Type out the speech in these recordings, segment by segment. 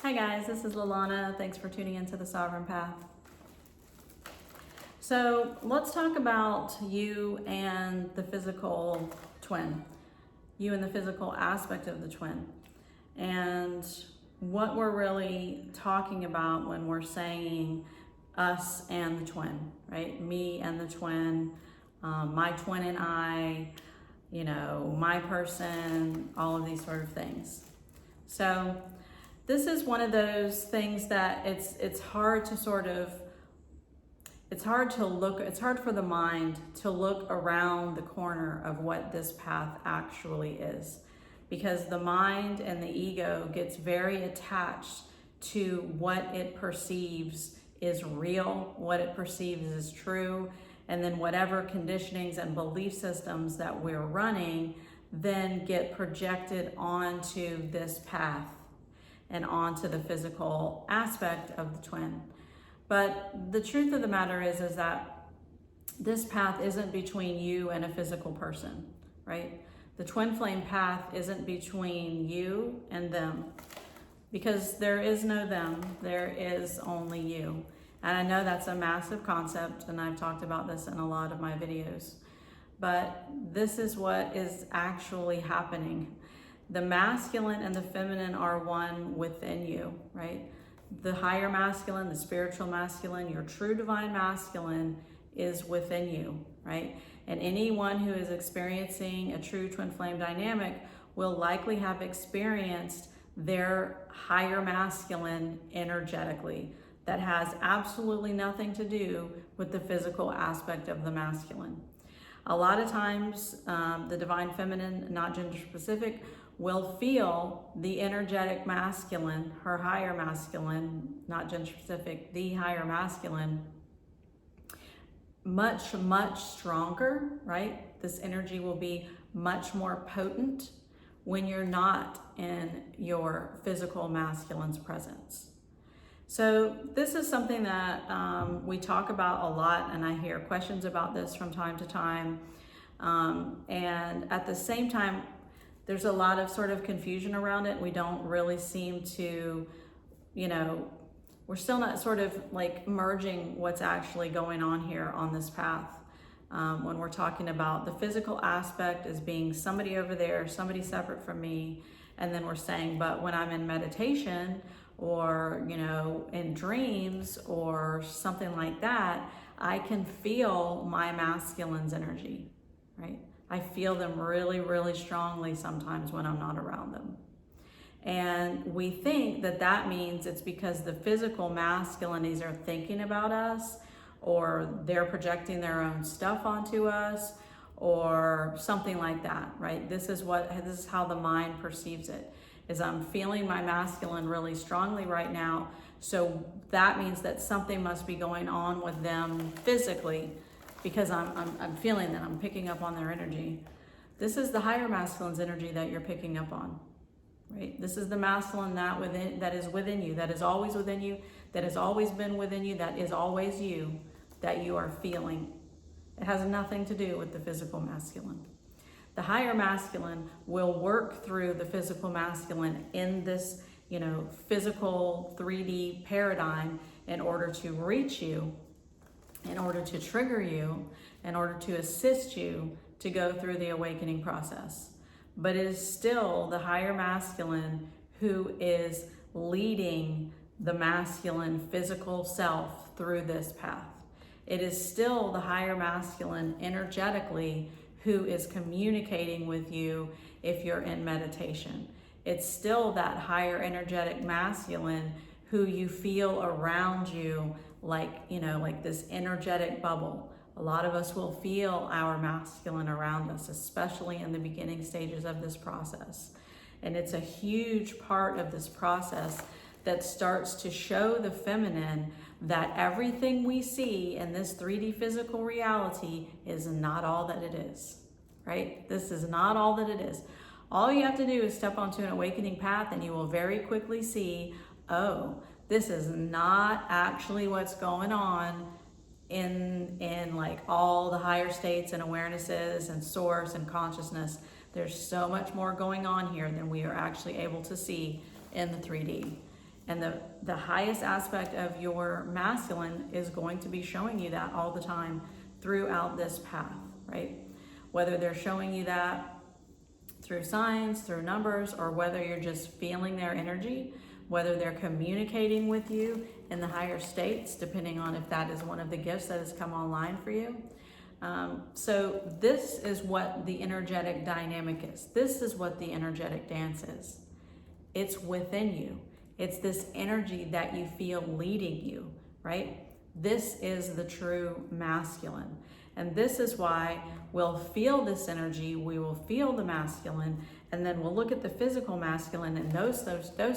Hi guys, this is Lalana. Thanks for tuning into the Sovereign Path. So let's talk about you and the physical twin, you and the physical aspect of the twin, and what we're really talking about when we're saying us and the twin, right? Me and the twin, my twin and I, my person, all of these sort of things. So this is one of those things that it's hard for the mind to look around the corner of what this path actually is, because the mind and the ego gets very attached to what it perceives is real, what it perceives is true, and then whatever conditionings and belief systems that we're running then get projected onto this path and onto the physical aspect of the twin. But the truth of the matter is that this path isn't between you and a physical person, right? The twin flame path isn't between you and them, because there is no them, there is only you. And I know that's a massive concept, and I've talked about this in a lot of my videos, but this is what is actually happening. The masculine and the feminine are one within you, right? The higher masculine, the spiritual masculine, your true divine masculine is within you, right? And anyone who is experiencing a true twin flame dynamic will likely have experienced their higher masculine energetically. That has absolutely nothing to do with the physical aspect of the masculine. A lot of times, the divine feminine, not gender specific, will feel the energetic masculine, her higher masculine, not gender specific, the higher masculine, much, much stronger, right? This energy will be much more potent when you're not in your physical masculine's presence. So this is something that we talk about a lot, and I hear questions about this from time to time. And at the same time, there's a lot of sort of confusion around it. We don't really seem to, we're still not sort of like merging what's actually going on here on this path. When we're talking about the physical aspect as being somebody over there, somebody separate from me, and then we're saying, but when I'm in meditation or, in dreams or something like that, I can feel my masculine's energy, right? I feel them really, really strongly sometimes when I'm not around them. And we think that that means it's because the physical masculinities are thinking about us, or they're projecting their own stuff onto us, or something like that, right? This is how the mind perceives it, is I'm feeling my masculine really strongly right now, so that means that something must be going on with them physically, because I'm feeling that, I'm picking up on their energy. This is the higher masculine's energy that you're picking up on, right? This is the masculine that is within you, that is always within you, that has always been within you, that is always you, that you are feeling. It has nothing to do with the physical masculine. The higher masculine will work through the physical masculine in this, physical 3D paradigm in order to reach you, in order to trigger you, in order to assist you to go through the awakening process. But it is still the higher masculine who is leading the masculine physical self through this path. It is still the higher masculine energetically who is communicating with you if you're in meditation. It's still that higher energetic masculine who you feel around you, like this energetic bubble. A lot of us will feel our masculine around us, especially in the beginning stages of this process. And it's a huge part of this process that starts to show the feminine that everything we see in this 3D physical reality is not all that it is, right? This is not all that it is. All you have to do is step onto an awakening path, and you will very quickly see, oh, this is not actually what's going on in like all the higher states and awarenesses and source and consciousness. There's so much more going on here than we are actually able to see in the 3D. And the highest aspect of your masculine is going to be showing you that all the time throughout this path, right? Whether they're showing you that through signs, through numbers, or whether you're just feeling their energy, whether they're communicating with you in the higher states, depending on if that is one of the gifts that has come online for you. So this is what the energetic dynamic is. This is what the energetic dance is. It's within you. It's this energy that you feel leading you, right? This is the true masculine. And this is why we'll feel this energy, we will feel the masculine, and then we'll look at the physical masculine, and those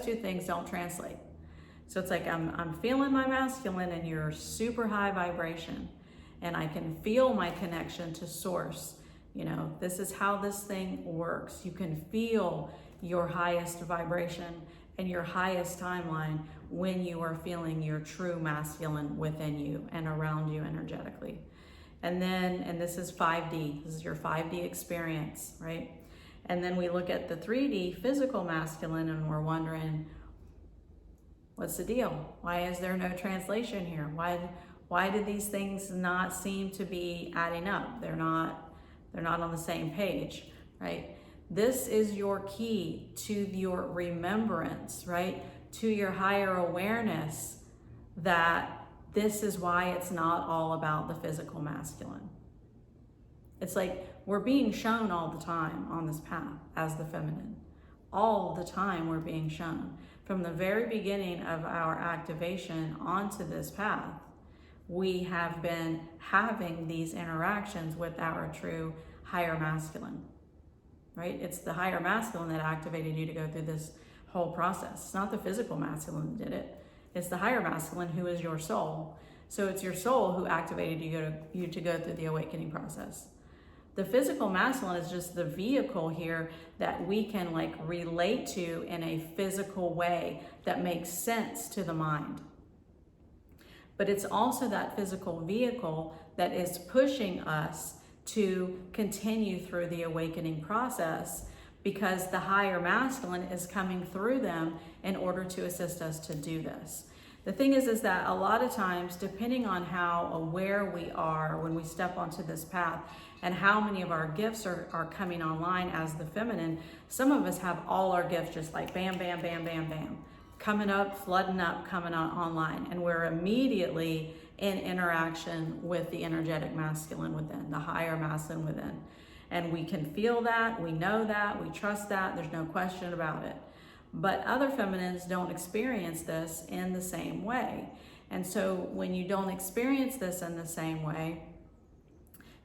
two things don't translate. So it's like I'm feeling my masculine and you're super high vibration, and I can feel my connection to source. You know, this is how this thing works. You can feel your highest vibration and your highest timeline when you are feeling your true masculine within you and around you energetically. And this is 5D, this is your 5D experience, right? And then we look at the 3D physical masculine and we're wondering, what's the deal? Why is there no translation here? Why do these things not seem to be adding up? They're not on the same page, right? This is your key to your remembrance, right? To your higher awareness that this is why it's not all about the physical masculine. It's like we're being shown all the time on this path as the feminine. All the time we're being shown. From the very beginning of our activation onto this path, we have been having these interactions with our true higher masculine, right? It's the higher masculine that activated you to go through this whole process. It's not the physical masculine that did it. It's the higher masculine who is your soul. So it's your soul who activated you to go through the awakening process. The physical masculine is just the vehicle here that we can like relate to in a physical way that makes sense to the mind. But it's also that physical vehicle that is pushing us to continue through the awakening process, because the higher masculine is coming through them in order to assist us to do this. The thing is that a lot of times, depending on how aware we are when we step onto this path and how many of our gifts are coming online as the feminine, some of us have all our gifts just like bam, bam, bam, bam, bam, coming up, flooding up, coming on online. And we're immediately in interaction with the energetic masculine within, the higher masculine within. And we can feel that, we know that, we trust that, there's no question about it. But other feminines don't experience this in the same way. And so when you don't experience this in the same way,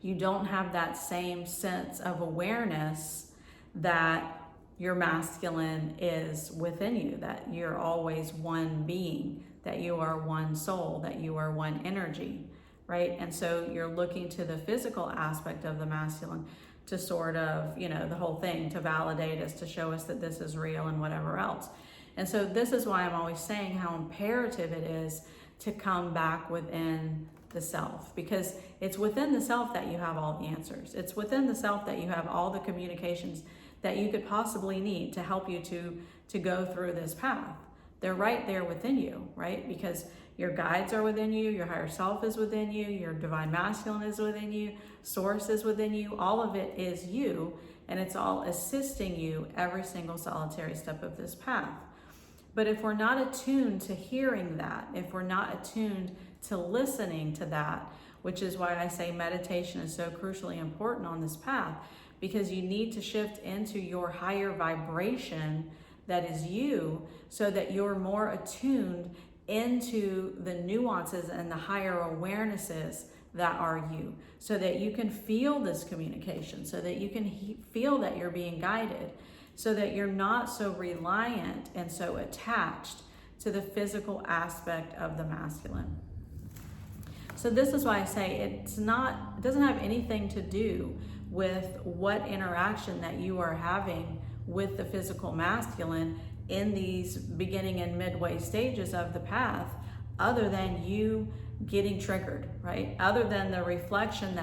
you don't have that same sense of awareness that your masculine is within you, that you're always one being, that you are one soul, that you are one energy, right? And so you're looking to the physical aspect of the masculine to sort of, you know, the whole thing, to validate us, to show us that this is real and whatever else. And so this is why I'm always saying how imperative it is to come back within the self, because it's within the self that you have all the answers. It's within the self that you have all the communications that you could possibly need to help you to go through this path. They're right there within you, right? Because your guides are within you, your higher self is within you, your divine masculine is within you, source is within you, all of it is you, and it's all assisting you every single solitary step of this path. But if we're not attuned to hearing that, if we're not attuned to listening to that, which is why I say meditation is so crucially important on this path, because you need to shift into your higher vibration that is you, so that you're more attuned into the nuances and the higher awarenesses that are you, so that you can feel this communication, so that you can feel that you're being guided, so that you're not so reliant and so attached to the physical aspect of the masculine. So this is why I say it doesn't have anything to do with what interaction that you are having with the physical masculine in these beginning and midway stages of the path, other than you getting triggered, right? Other than the reflection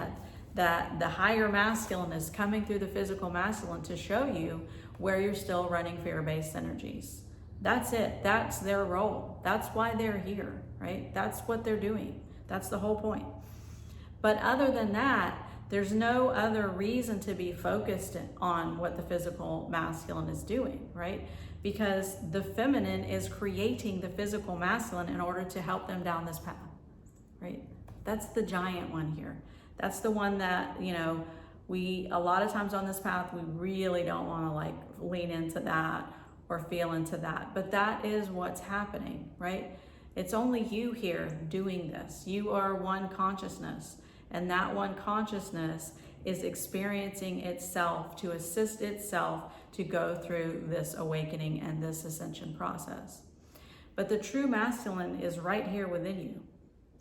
that the higher masculine is coming through the physical masculine to show you where you're still running fear-based energies, That's it. That's their role. That's why they're here, right? That's what they're doing. That's the whole point. But other than that, there's no other reason to be focused on what the physical masculine is doing, right? Because the feminine is creating the physical masculine in order to help them down this path, right? That's the giant one here. That's the one that, you know, a lot of times on this path, we really don't want to like lean into that or feel into that. But that is what's happening, right? It's only you here doing this. You are one consciousness. And that one consciousness is experiencing itself to assist itself to go through this awakening and this ascension process. But the true masculine is right here within you.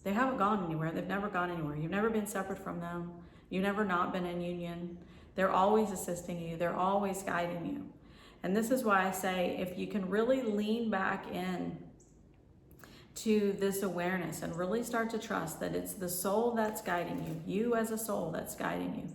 They haven't gone anywhere. They've never gone anywhere. You've never been separate from them. You've never not been in union. They're always assisting you. They're always guiding you. And this is why I say, if you can really lean back in to this awareness and really start to trust that it's the soul that's guiding you, you as a soul that's guiding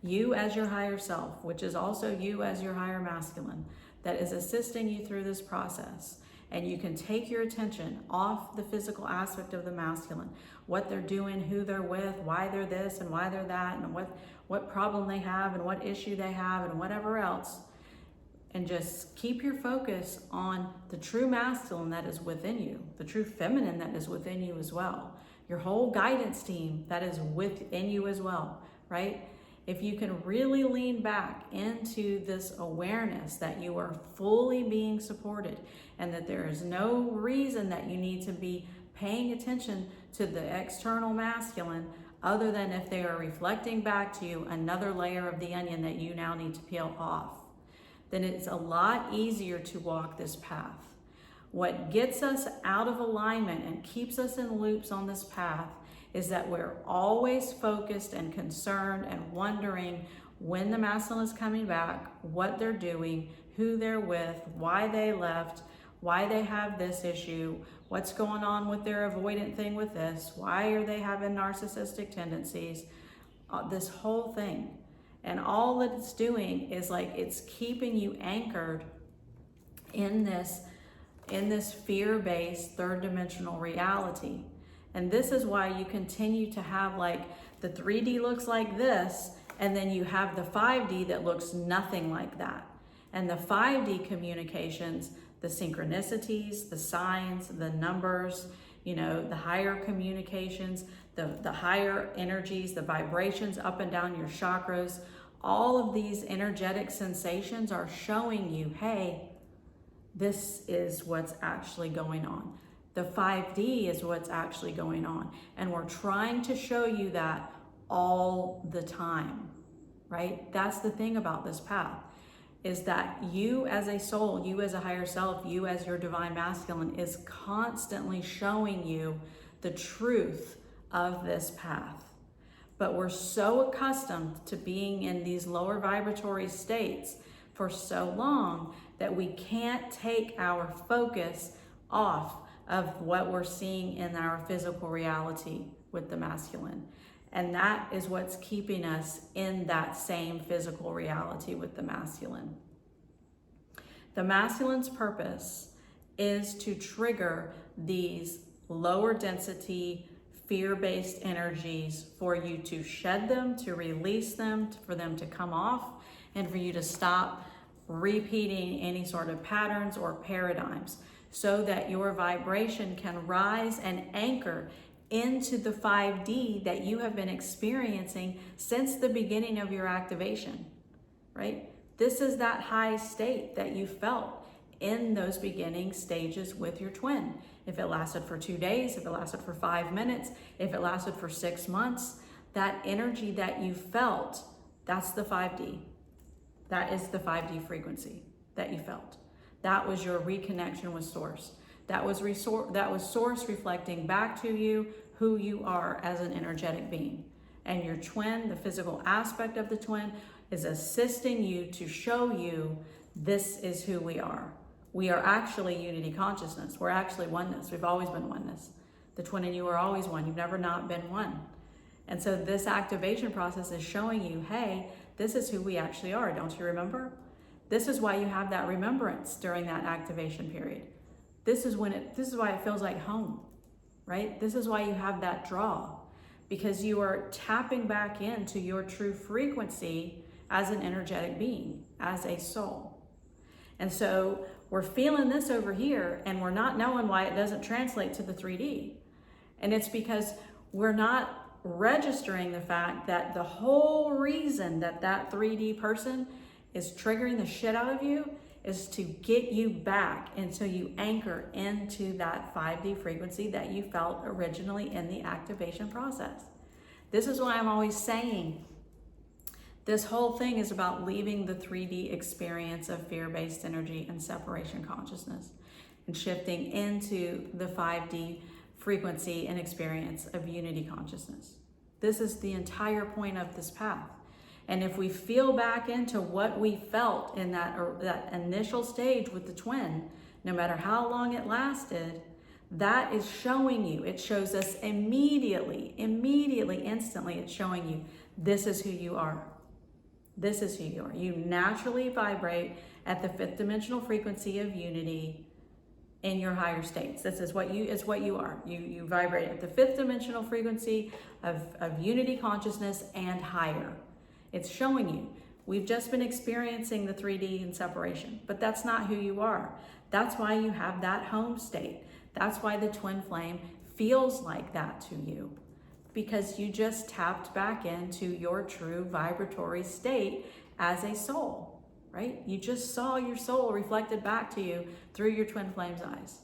you as your higher self, which is also you as your higher masculine, that is assisting you through this process. And you can take your attention off the physical aspect of the masculine, what they're doing, who they're with, why they're this and why they're that, and what problem they have and what issue they have and whatever else. And just keep your focus on the true masculine that is within you, the true feminine that is within you as well. Your whole guidance team that is within you as well, right? If you can really lean back into this awareness that you are fully being supported and that there is no reason that you need to be paying attention to the external masculine other than if they are reflecting back to you another layer of the onion that you now need to peel off, then it's a lot easier to walk this path. What gets us out of alignment and keeps us in loops on this path is that we're always focused and concerned and wondering when the masculine is coming back, what they're doing, who they're with, why they left, why they have this issue, what's going on with their avoidant thing with this, why are they having narcissistic tendencies, this whole thing. And all that it's doing is like it's keeping you anchored in this fear-based third dimensional reality. And this is why you continue to have like the 3D looks like this, and then you have the 5D that looks nothing like that. And the 5D communications, the synchronicities, the signs, the numbers, you know, the higher communications, the higher energies, the vibrations up and down your chakras, all of these energetic sensations are showing you, hey, this is what's actually going on. The 5D is what's actually going on. And we're trying to show you that all the time, right? That's the thing about this path, is that you as a soul, you as a higher self, you as your divine masculine is constantly showing you the truth of this path. But we're so accustomed to being in these lower vibratory states for so long that we can't take our focus off of what we're seeing in our physical reality with the masculine. And that is what's keeping us in that same physical reality with the masculine. The masculine's purpose is to trigger these lower density, fear-based energies for you to shed them, to release them, for them to come off, and for you to stop repeating any sort of patterns or paradigms so that your vibration can rise and anchor into the 5D that you have been experiencing since the beginning of your activation, right? This is that high state that you felt in those beginning stages with your twin. If it lasted for 2 days, if it lasted for 5 minutes, if it lasted for 6 months, that energy that you felt, that's the 5D. That is the 5D frequency that you felt. That was your reconnection with Source. That was Source reflecting back to you who you are as an energetic being. And your twin, the physical aspect of the twin, is assisting you to show you this is who we are. We are actually unity consciousness. We're actually oneness. We've always been oneness. The twin and you are always one. You've never not been one. And so this activation process is showing you, hey, this is who we actually are. Don't you remember? This is why you have that remembrance during that activation period. This is why it feels like home, right? This is why you have that draw, because you are tapping back into your true frequency as an energetic being, as a soul. And so we're feeling this over here, and we're not knowing why it doesn't translate to the 3D. And it's because we're not registering the fact that the whole reason that 3D person is triggering the shit out of you is to get you back until you anchor into that 5D frequency that you felt originally in the activation process. This is why I'm always saying this whole thing is about leaving the 3D experience of fear-based energy and separation consciousness and shifting into the 5D frequency and experience of unity consciousness. This is the entire point of this path. And if we feel back into what we felt in that initial stage with the twin, no matter how long it lasted, that is showing you, it shows us immediately, instantly, it's showing you, this is who you are. This is who you are. You naturally vibrate at the 5th dimensional frequency of unity in your higher states. This is what you are. You vibrate at the 5th dimensional frequency of unity consciousness and higher. It's showing you. We've just been experiencing the 3D and separation, but that's not who you are. That's why you have that home state. That's why the twin flame feels like that to you, because you just tapped back into your true vibratory state as a soul, right? You just saw your soul reflected back to you through your twin flame's eyes,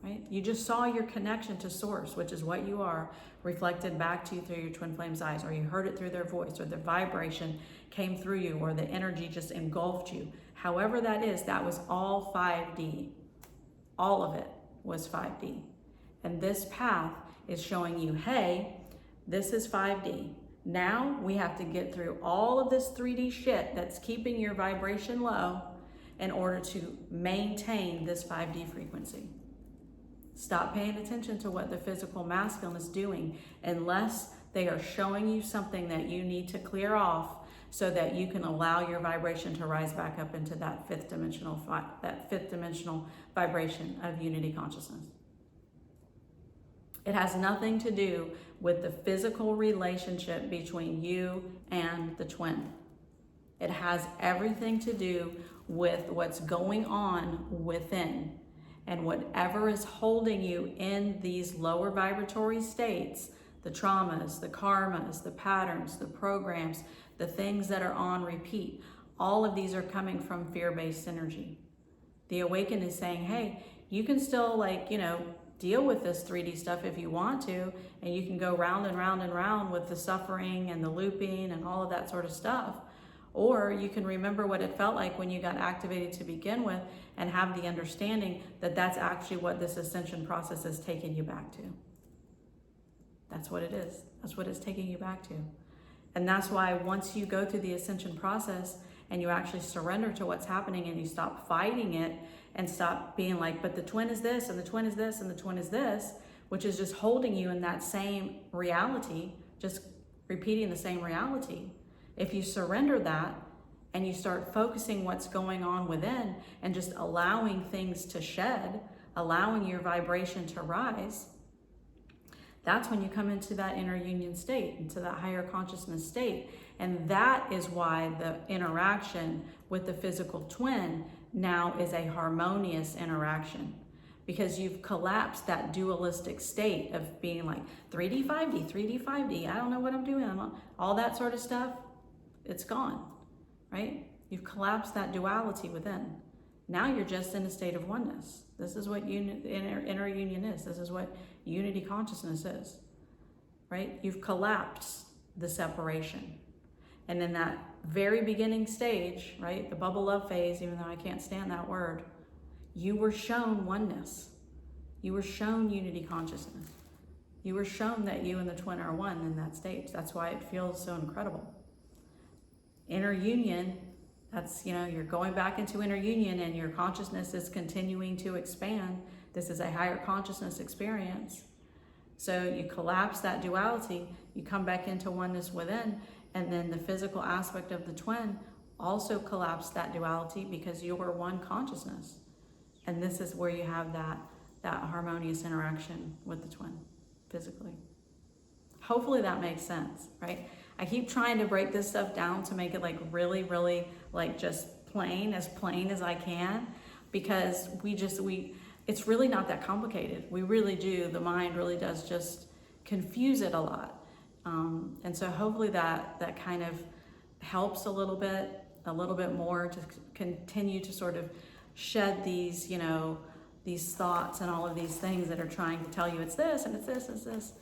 right? You just saw your connection to source, which is what you are, reflected back to you through your twin flame's eyes, or you heard it through their voice, or the vibration came through you, or the energy just engulfed you. However that is, that was all 5D. All of it was 5D. And this path is showing you, hey, this is 5D. Now we have to get through all of this 3D shit that's keeping your vibration low in order to maintain this 5D frequency. Stop paying attention to what the physical masculine is doing unless they are showing you something that you need to clear off so that you can allow your vibration to rise back up into that 5th dimensional vibration of unity consciousness. It has nothing to do with the physical relationship between you and the twin. It has everything to do with what's going on within. And whatever is holding you in these lower vibratory states, the traumas, the karmas, the patterns, the programs, the things that are on repeat, all of these are coming from fear-based energy. The awakened is saying, hey, you can still deal with this 3D stuff if you want to, and you can go round and round and round with the suffering and the looping and all of that sort of stuff. Or you can remember what it felt like when you got activated to begin with and have the understanding that that's actually what this ascension process is taking you back to. That's what it is. That's what it's taking you back to. And that's why once you go through the ascension process and you actually surrender to what's happening and you stop fighting it and stop being like, but the twin is this and the twin is this and the twin is this, which is just holding you in that same reality, just repeating the same reality. If you surrender that and you start focusing what's going on within and just allowing things to shed, allowing your vibration to rise, that's when you come into that inner union state, into that higher consciousness state. And that is why the interaction with the physical twin now is a harmonious interaction, because you've collapsed that dualistic state of being like 3D, 5D, 3D, 5D, I don't know what I'm doing, all that sort of stuff. It's gone, right? You've collapsed that duality within. Now you're just in a state of oneness. This is what inner union is. This is what unity consciousness is, right? You've collapsed the separation. And in that very beginning stage, right, the bubble love phase, even though I can't stand that word, you were shown oneness. You were shown unity consciousness. You were shown that you and the twin are one in that stage. That's why it feels so incredible. Inner union, that's, you're going back into inner union and your consciousness is continuing to expand. This is a higher consciousness experience. So you collapse that duality, you come back into oneness within, and then the physical aspect of the twin also collapse that duality because you are one consciousness. And this is where you have that harmonious interaction with the twin physically. Hopefully that makes sense, right? I keep trying to break this stuff down to make it like really, really like just plain as I can, because it's really not that complicated. We really do. The mind really does just confuse it a lot. And so hopefully that kind of helps a little bit more to continue to sort of shed these, you know, these thoughts and all of these things that are trying to tell you it's this and it's this, it's this.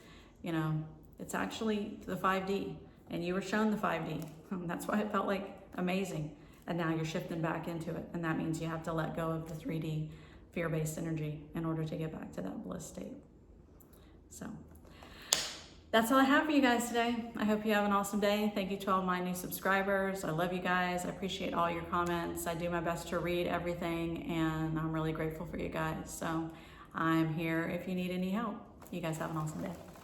You know, it's actually the 5D, and you were shown the 5D. That's why it felt like amazing. And now you're shifting back into it. And that means you have to let go of the 3D fear-based energy in order to get back to that bliss state. So that's all I have for you guys today. I hope you have an awesome day. Thank you to all my new subscribers. I love you guys. I appreciate all your comments. I do my best to read everything, and I'm really grateful for you guys. So I'm here if you need any help. You guys have an awesome day.